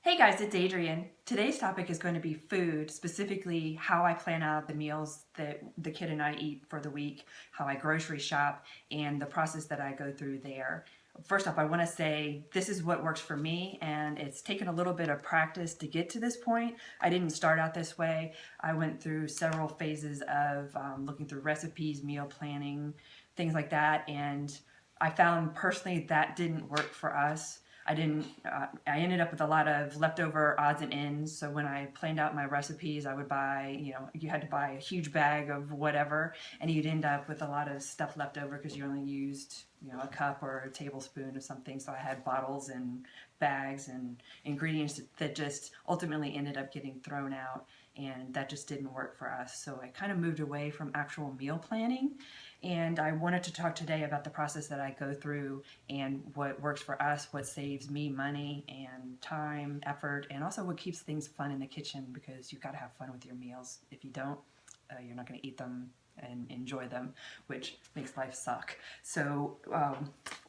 Hey guys, it's Adrienne. Today's topic is going to be food, specifically how I plan out the meals that the kid and I eat for the week, how I grocery shop, and the process that I go through there. First off, I want to say this is what works for me, and it's taken a little bit of practice to get to this point. I didn't start out this way. I went through several phases of looking through recipes, meal planning, things like that, and I found personally that didn't work for us. I didn't. I ended up with a lot of leftover odds and ends. So when I planned out my recipes, I would buy. You had to buy a huge bag of whatever, and you'd end up with a lot of stuff left over because you only used, a cup or a tablespoon of something. So I had bottles and bags and ingredients that just ultimately ended up getting thrown out, and that just didn't work for us. So I kind of moved away from actual meal planning, and I wanted to talk today about the process that I go through and what works for us, what saves me money and time, effort, and also what keeps things fun in the kitchen, because you've got to have fun with your meals. If you don't, you're not going to eat them and enjoy them, which makes life suck. So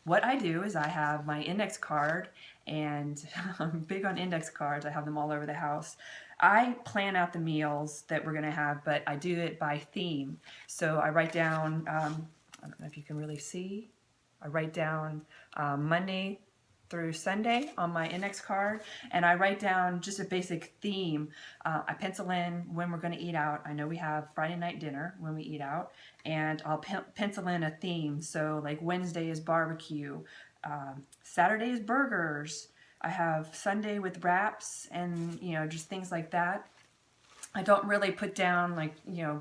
what I do is I have my index card, and I'm big on index cards. I have them all over the house. I plan out the meals that we're going to have, but I do it by theme. So I write down, I don't know if you can really see, I write down Monday through Sunday on my index card, and I write down just a basic theme. I pencil in when we're going to eat out. I know we have Friday night dinner when we eat out, and I'll pencil in a theme. So like Wednesday is barbecue, Saturday is burgers. I have Sunday with wraps and just things like that. I don't really put down like,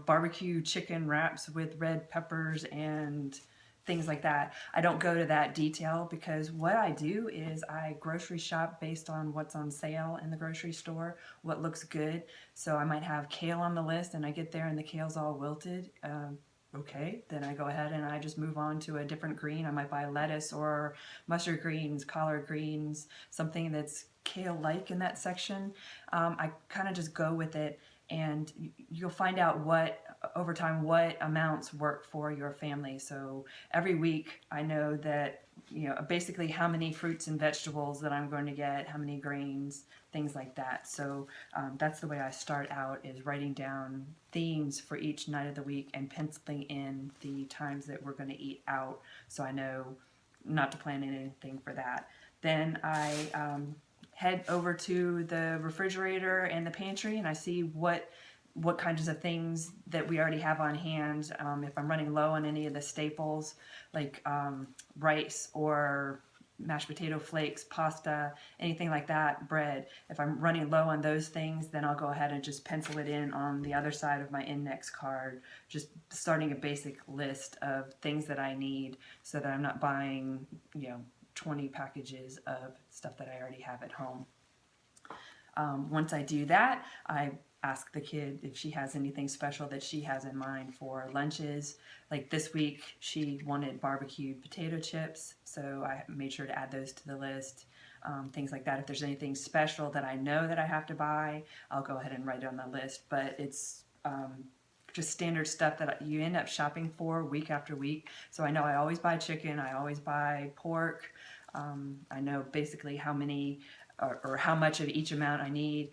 barbecue chicken wraps with red peppers and things like that. I don't go to that detail, because what I do is I grocery shop based on what's on sale in the grocery store, what looks good. So I might have kale on the list and I get there and the kale's all wilted. Okay, then I go ahead and I just move on to a different green. I might buy lettuce or mustard greens, collard greens, something that's kale-like in that section. I kind of just go with it, and you'll find out over time, what amounts work for your family. So every week I know that, basically how many fruits and vegetables that I'm going to get, how many grains, things like that. So that's the way I start out, is writing down themes for each night of the week and penciling in the times that we're going to eat out, so I know not to plan anything for that. Then I head over to the refrigerator and the pantry, and I see what kinds of things that we already have on hand. If I'm running low on any of the staples, like rice or mashed potato flakes, pasta, anything like that, bread. If I'm running low on those things, then I'll go ahead and just pencil it in on the other side of my index card, just starting a basic list of things that I need, so that I'm not buying, 20 packages of stuff that I already have at home. Once I do that, I ask the kid if she has anything special that she has in mind for lunches. Like this week, she wanted barbecued potato chips, so I made sure to add those to the list. Things like that. If there's anything special that I know that I have to buy, I'll go ahead and write it on the list. But it's just standard stuff that you end up shopping for week after week. So I know I always buy chicken, I always buy pork. I know basically how many or how much of each amount I need.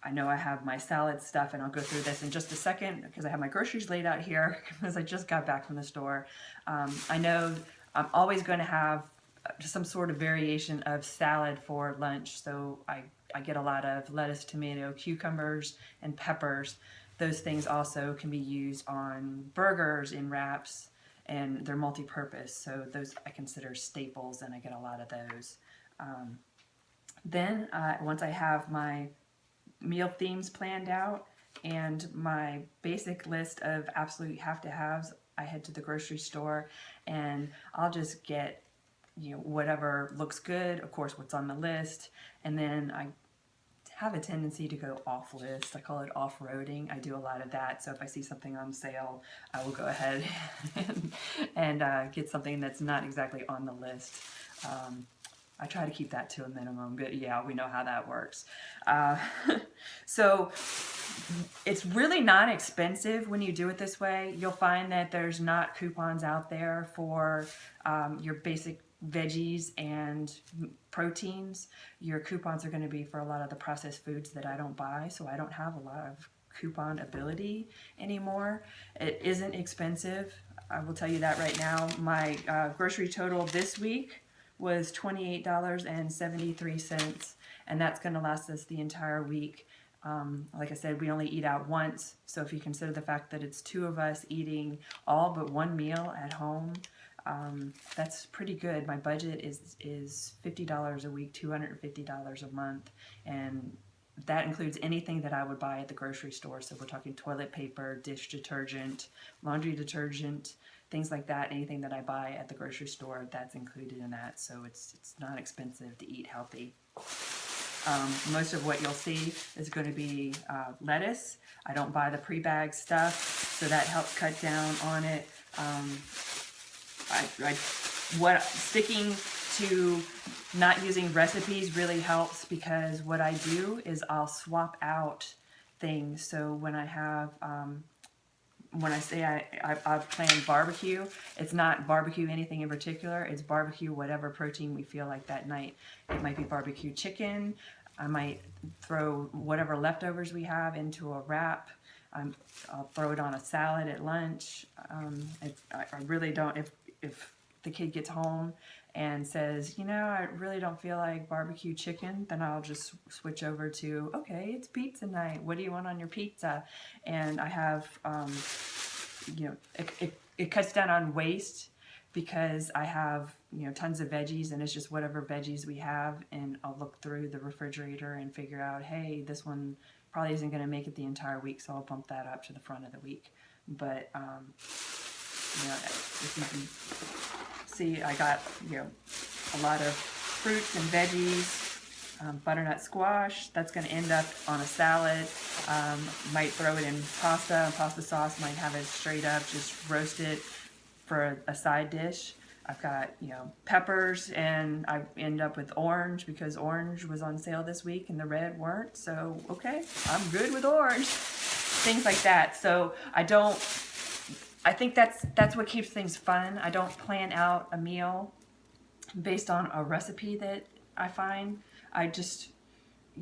I know I have my salad stuff, and I'll go through this in just a second because I have my groceries laid out here because I just got back from the store. I know I'm always going to have some sort of variation of salad for lunch. So I get a lot of lettuce, tomato, cucumbers, and peppers. Those things also can be used on burgers, in wraps, and they're multi-purpose. So those I consider staples, and I get a lot of those. Then once I have my meal themes planned out and my basic list of absolute have-to-haves, I head to the grocery store and I'll just get whatever looks good, of course what's on the list, and then I have a tendency to go off list. I call it off-roading. I do a lot of that. So if I see something on sale, I will go ahead and get something that's not exactly on the list. I try to keep that to a minimum, but yeah, we know how that works. So it's really not expensive when you do it this way. You'll find that there's not coupons out there for your basic veggies and proteins, your coupons are going to be for a lot of the processed foods that I don't buy, so I don't have a lot of coupon ability anymore. It isn't expensive. I will tell you that right now. My grocery total this week was $28.73, and that's going to last us the entire week. Like I said, we only eat out once, so if you consider the fact that it's two of us eating all but one meal at home, that's pretty good. My budget is $50 a week, $250 a month, and that includes anything that I would buy at the grocery store. So we're talking toilet paper, dish detergent, laundry detergent, things like that. Anything that I buy at the grocery store, that's included in that. So it's not expensive to eat healthy. Most of what you'll see is going to be lettuce. I don't buy the pre-bag stuff, so that helps cut down on it. Sticking to not using recipes really helps, because what I do is I'll swap out things. So when I have when I say I plan barbecue, it's not barbecue anything in particular. It's barbecue whatever protein we feel like that night. It might be barbecue chicken. I might throw whatever leftovers we have into a wrap. I'll throw it on a salad at lunch. I really don't. If the kid gets home and says, I really don't feel like barbecue chicken, then I'll just switch over to, okay, it's pizza night. What do you want on your pizza? And I have, it cuts down on waste, because I have, tons of veggies, and it's just whatever veggies we have, and I'll look through the refrigerator and figure out, hey, this one probably isn't going to make it the entire week, so I'll bump that up to the front of the week. But, if you can see, I got, a lot of fruits and veggies, butternut squash. That's going to end up on a salad. Might throw it in pasta and pasta sauce. Might have it straight up, just roast it for a side dish. I've got, peppers, and I end up with orange, because orange was on sale this week and the red weren't. So, okay, I'm good with orange. Things like that. So I think that's what keeps things fun. I don't plan out a meal based on a recipe that I find. I just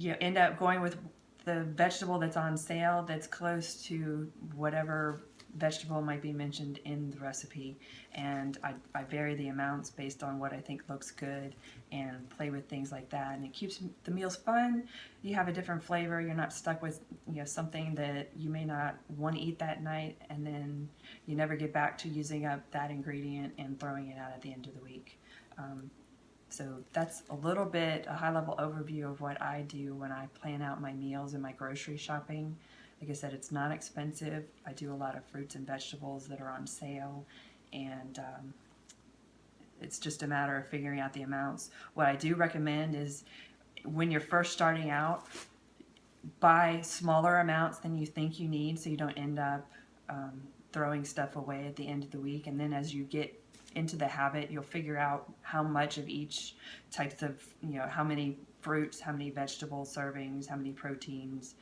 end up going with the vegetable that's on sale, that's close to whatever vegetable might be mentioned in the recipe, and I vary the amounts based on what I think looks good, and play with things like that, and it keeps the meals fun. You have a different flavor. You're not stuck with something that you may not want to eat that night, and then you never get back to using up that ingredient and throwing it out at the end of the week. So that's a little bit, a high-level overview of what I do when I plan out my meals and my grocery shopping. Like I said, it's not expensive. I do a lot of fruits and vegetables that are on sale, and it's just a matter of figuring out the amounts. What I do recommend is, when you're first starting out, buy smaller amounts than you think you need, so you don't end up throwing stuff away at the end of the week. And then as you get into the habit, you'll figure out how much of each types of, how many fruits, how many vegetable servings, how many proteins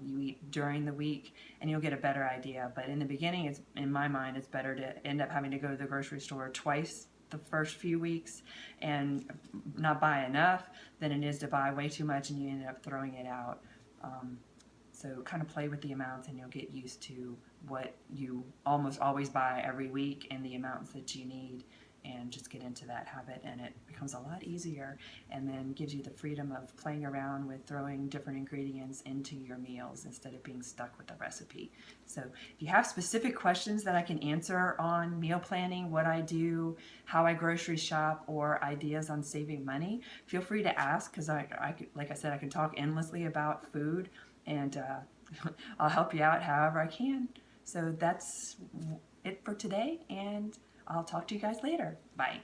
you eat during the week, and you'll get a better idea. But in the beginning, in my mind, it's better to end up having to go to the grocery store twice the first few weeks and not buy enough than it is to buy way too much and you end up throwing it out. So kind of play with the amounts, and you'll get used to what you almost always buy every week and the amounts that you need, and just get into that habit, and it becomes a lot easier, and then gives you the freedom of playing around with throwing different ingredients into your meals instead of being stuck with the recipe. So if you have specific questions that I can answer on meal planning, what I do, how I grocery shop, or ideas on saving money, feel free to ask, because like I said, I can talk endlessly about food, and I'll help you out however I can. So that's it for today, and I'll talk to you guys later. Bye.